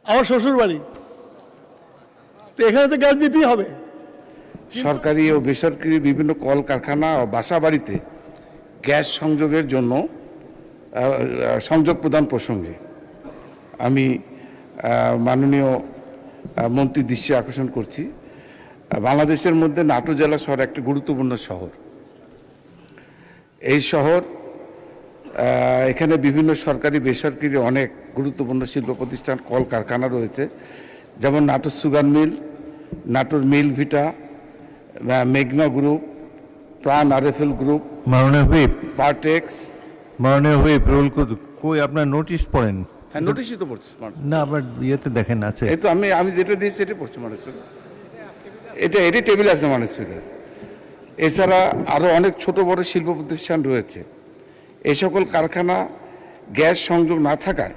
আমার শ্বশুর বাড়ি, তো এখানে তো গ্যাস দিতেই হবে। সরকারি ও বেসরকারি বিভিন্ন কলকারখানা ও বাসা বাড়িতে গ্যাস সংযোগের জন্য সংযোগ প্রদান প্রসঙ্গে আমি মাননীয় মন্ত্রীর দৃষ্টি আকর্ষণ করছি। বাংলাদেশের মধ্যে নাটোর জেলা শহর একটি গুরুত্বপূর্ণ শহর। এই শহর এখানে বিভিন্ন সরকারি বেসরকারি অনেক গুরুত্বপূর্ণ শিল্প প্রতিষ্ঠান কলকারখানা রয়েছে, যেমন নাটোর সুগার মিল, নাটোর মিল ভিটা, মেঘনা গ্রুপ, প্রাণ আরএফএল গ্রুপ, মাননীয় হুইপ, পার্টেক্স। মাননীয় হুইপ রোল কই আপনার নোটিশ পড়েন? হ্যাঁ, নোটিশই তো পড়ছে না, আপনার ইয়েতে দেখেন আছে। এই তো আমি যেটা দিয়েছি এটা পড়ছি মানুষ, এটি টেবিল আছে মানুষ স্পিকার। এছাড়া আরও অনেক ছোট বড় শিল্প প্রতিষ্ঠান রয়েছে। এই সকল কারখানা গ্যাস সংযোগ না থাকায়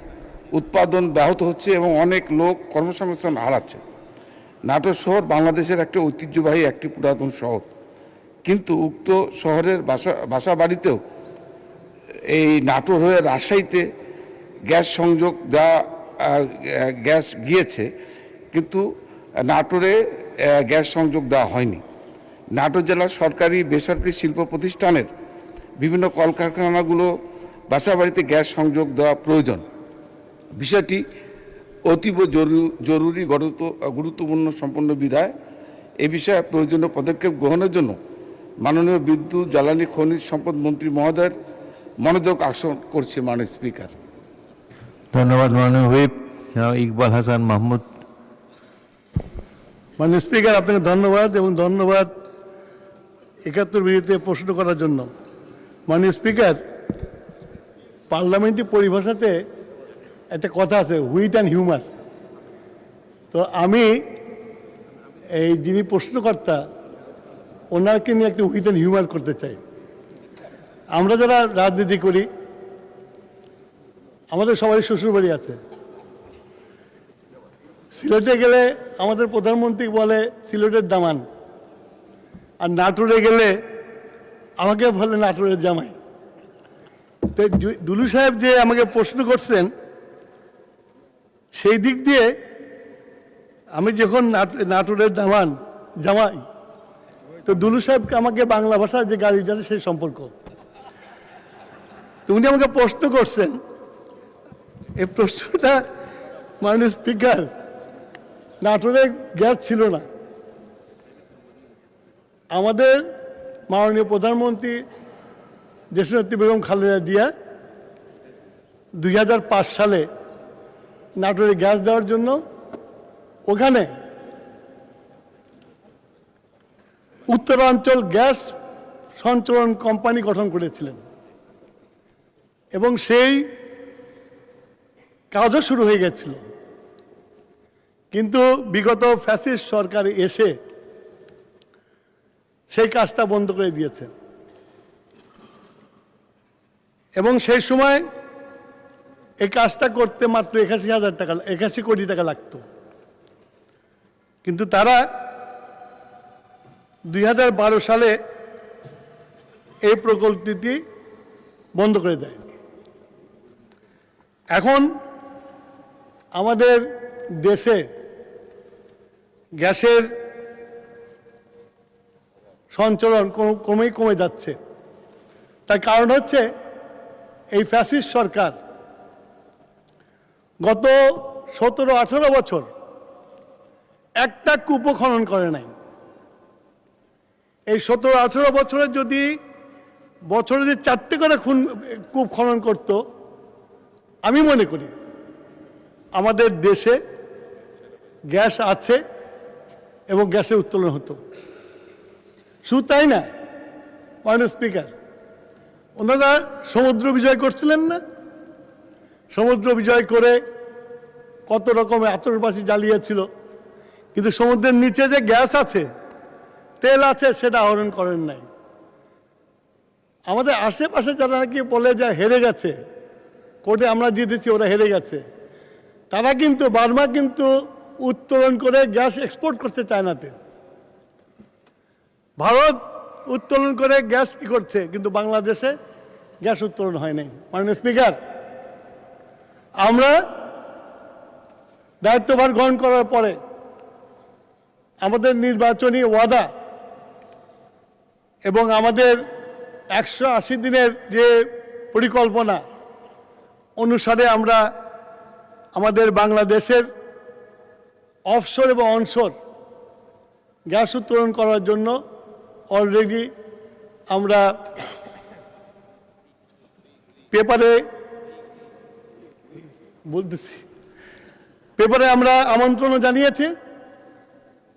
উৎপাদন ব্যাহত হচ্ছে এবং অনেক লোক কর্মসংস্থান হারাচ্ছে। নাটোর শহর বাংলাদেশের একটি ঐতিহ্যবাহী একটি পুরাতন শহর, কিন্তু উক্ত শহরের বাসা বাড়িতেও এই নাটোর হয়ে রাজশাহীতে গ্যাস সংযোগ দেওয়া গ্যাস গিয়েছে, কিন্তু নাটোরে গ্যাস সংযোগ দেওয়া হয়নি। নাটোর জেলার সরকারি বেসরকারি শিল্প প্রতিষ্ঠানের বিভিন্ন কলকারখানাগুলো বাসা বাড়িতে গ্যাস সংযোগ দেওয়া প্রয়োজন। বিষয়টি অতীব জরুরি গুরুত্বপূর্ণ সম্পন্ন বিধায় এ বিষয়ে প্রয়োজনীয় পদক্ষেপ গ্রহণের জন্য মাননীয় বিদ্যুৎ জ্বালানি খনিজ সম্পদ মন্ত্রী মহোদয়ের মনোযোগ আকর্ষণ করছে মাননীয় স্পিকার। ধন্যবাদ মাননীয় হুইপ। ইকবাল হাসান মাহমুদ। মাননীয় স্পিকার, আপনাকে ধন্যবাদ এবং ধন্যবাদ ৭১ বিধিতে প্রশ্ন করার জন্য। মাননীয় স্পিকার, পার্লামেন্টারি পরিভাষাতে একটা কথা আছে, হুইট অ্যান্ড হিউমার। তো আমি এই যিনি প্রশ্নকর্তা ওনাকে নিয়ে একটা হুইট অ্যান্ড হিউমার করতে চাই। আমরা যারা রাজনীতি করি, আমাদের সবারই শ্বশুরবাড়ি আছে। সিলেটে গেলে আমাদের প্রধানমন্ত্রী বলে সিলেটের দামান, আর নাটোরে গেলে আমাকে বলে নাটোরের জামাই। তো দুলু সাহেব যে আমাকে প্রশ্ন করছেন, সেই দিক দিয়ে আমি যখন নাটোরের জামাই, তো দুলু সাহেবকে আমাকে বাংলা ভাষায় যে গাড়ি যাচ্ছে সেই সম্পর্ক। তো উনি আমাকে প্রশ্ন করছেন, এই প্রশ্নটা মাননীয় স্পিকার, নাটোরে গ্যাস ছিল না। আমাদের মাননীয় প্রধানমন্ত্রী দেশনেত্রী বেগম খালেদা জিয়া ২০০৫ সালে নাটোরে গ্যাস দেওয়ার জন্য ওখানে উত্তরাঞ্চল গ্যাস সঞ্চালন কোম্পানি গঠন করেছিলেন এবং সেই কাজও শুরু হয়ে গেছিল। কিন্তু বিগত ফ্যাসিস্ট সরকার এসে সেই কাজটা বন্ধ করে দিয়েছে এবং সেই সময় এই কাজটা করতে মাত্র ৮১ কোটি টাকা লাগতো। কিন্তু তারা ২০১২ সালে এই প্রকল্পটি বন্ধ করে দেয়। এখন আমাদের দেশে গ্যাসের সঞ্চালন কমে যাচ্ছে। তার কারণ হচ্ছে এই ফ্যাসিস্ট সরকার গত ১৭-১৮ বছর একটা কূপও খনন করে নাই। এই ১৭-১৮ বছরে যদি বছরে ৪টে করে কূপ খনন করত, আমি মনে করি আমাদের দেশে গ্যাস আছে এবং গ্যাসের উত্তোলন হতো। শুধু তাই না, মাননীয় স্পিকার, ওনারা সমুদ্র বিজয় করছিলেন না? সমুদ্র বিজয় করে কত রকমের আতশবাজি জ্বালিয়েছিল, কিন্তু সমুদ্রের নিচে যে গ্যাস আছে, তেল আছে, সেটা আহরণ করেন নাই। আমাদের আশেপাশে যারা নাকি বলে যে হেরে গেছে, কোর্টে আমরা জিতেছি, ওরা হেরে গেছে, তারা কিন্তু বার্মা কিন্তু উত্তোলন করে গ্যাস এক্সপোর্ট করছে চায়নাতে। ভারত উত্তোলন করে গ্যাস কি করছে, কিন্তু বাংলাদেশে গ্যাস উত্তোলন হয় নাই। মাননীয় স্পিকার, আমরা দায়িত্বভার গ্রহণ করার পরে আমাদের নির্বাচনী ওয়াদা এবং আমাদের 180 দিনের যে পরিকল্পনা অনুসারে আমরা আমাদের বাংলাদেশের অফশোর এবং অনশোর গ্যাস উত্তোলন করার জন্য অলরেডি আমরা পেপারে আমরা আমন্ত্রণও জানিয়েছি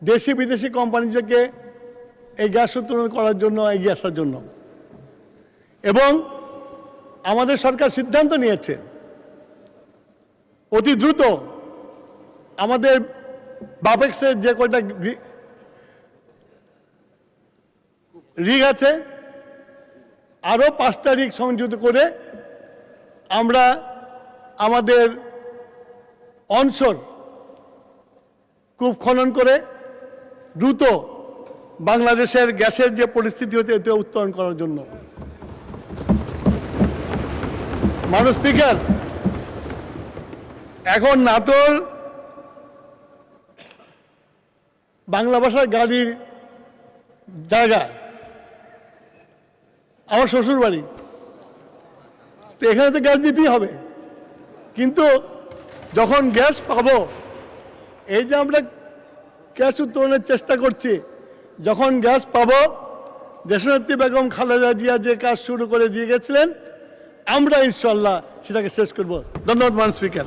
দেশি বিদেশি কোম্পানিদেরকে এই গ্যাস উত্তোলন করার জন্য এগিয়ে আসার জন্য। এবং আমাদের সরকার সিদ্ধান্ত নিয়েছে অতি দ্রুত আমাদের বাপেক্সের যে কয়টা রিগ আছে আরও 5টা রিগ সংযুক্ত করে আমরা আমাদের অনশোর কূপ খনন করে দ্রুত বাংলাদেশের গ্যাসের যে পরিস্থিতি হচ্ছে এটা উত্তোলন করার জন্য। মাননীয় স্পিকার, এখন নাটোর বাংলা ভাষার গাড়ির জায়গা, আমার শ্বশুর বাড়ি, তো এখানে তো গ্যাস দিতেই হবে। কিন্তু যখন গ্যাস পাবো, এই যে আমরা গ্যাস উত্তোলনের চেষ্টা করছি, যখন গ্যাস পাবো, দেশনেত্রী বেগম খালেদা জিয়া যে কাজ শুরু করে দিয়ে গেছিলেন, আমরা ইনশাল্লাহ সেটাকে শেষ করব। ধন্যবাদ মাননীয় স্পিকার।